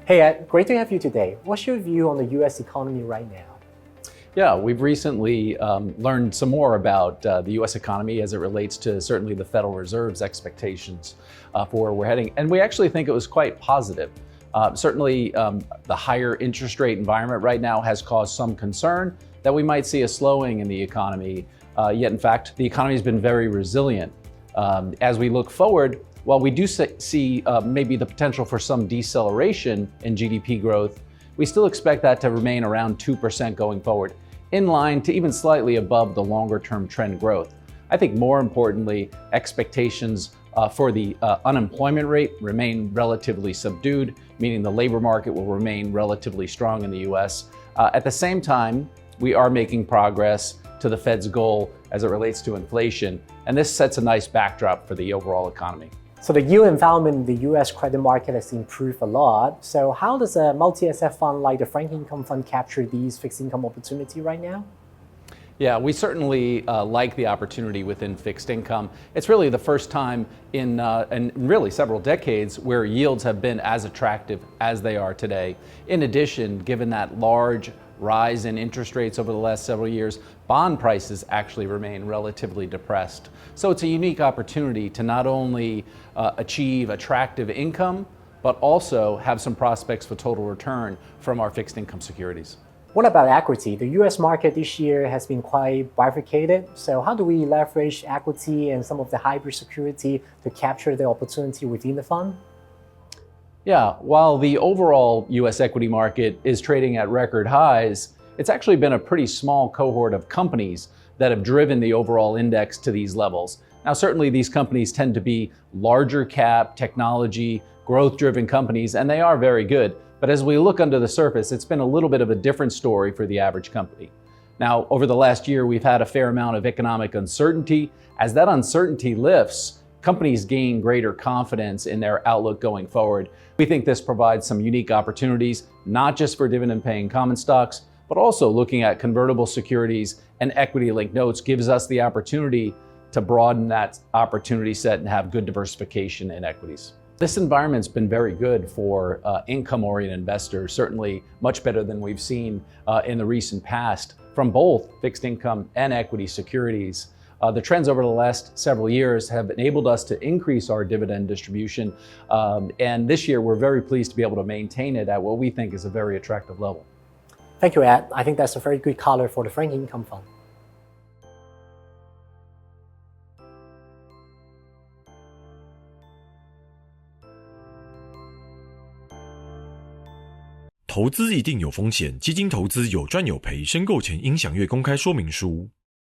Hey Ed, great to have you today. What's your view on the U.S. economy right now? Yeah, we've recently learned some more about the U.S. economy as it relates to certainly the Federal Reserve's expectations for where we're heading. And we actually think it was quite positive. Certainly, the higher interest rate environment right now has caused some concern that we might see a slowing in the economy. Yet, in fact, the economy has been very resilient. As we look forward, while we do see maybe the potential for some deceleration in GDP growth, we still expect that to remain around 2% going forward, in line to even slightly above the longer-term trend growth. I think more importantly, expectations for the unemployment rate remain relatively subdued, meaning the labor market will remain relatively strong in the US. At the same time, we are making progress to the Fed's goal as it relates to inflation, and this sets a nice backdrop for the overall economy. So the yield environment in the U.S. credit market has improved a lot. So how does a multi-asset fund like the Frank Income Fund capture these fixed income opportunity right now? Yeah, we certainly like the opportunity within fixed income. It's really the first time in really several decades where yields have been as attractive as they are today. In addition, given that large rise in interest rates over the last several years, bond prices actually remain relatively depressed. So it's a unique opportunity to not only achieve attractive income, but also have some prospects for total return from our fixed income securities. What about equity? The U.S. market this year has been quite bifurcated. So how do we leverage equity and some of the hybrid security to capture the opportunity within the fund? Yeah, while the overall U.S. equity market is trading at record highs, it's actually been a pretty small cohort of companies that have driven the overall index to these levels. Now, certainly these companies tend to be larger cap, technology, growth-driven companies, and they are very good. But as we look under the surface, it's been a little bit of a different story for the average company. Now, over the last year, we've had a fair amount of economic uncertainty. As that uncertainty lifts, companies gain greater confidence in their outlook going forward. We think this provides some unique opportunities, not just for dividend-paying common stocks, but also looking at convertible securities and equity-linked notes gives us the opportunity to broaden that opportunity set and have good diversification in equities. This environment's been very good for income-oriented investors, certainly much better than we've seen in the recent past from both fixed income and equity securities. The trends over the last several years have enabled us to increase our dividend distribution, and this year we're very pleased to be able to maintain it at what we think is a very attractive level. Thank you, Ed. I think that's a very good color for the Frank Income Fund. 投资一定有风险，基金投资有赚有赔，申购前应详阅公开说明书。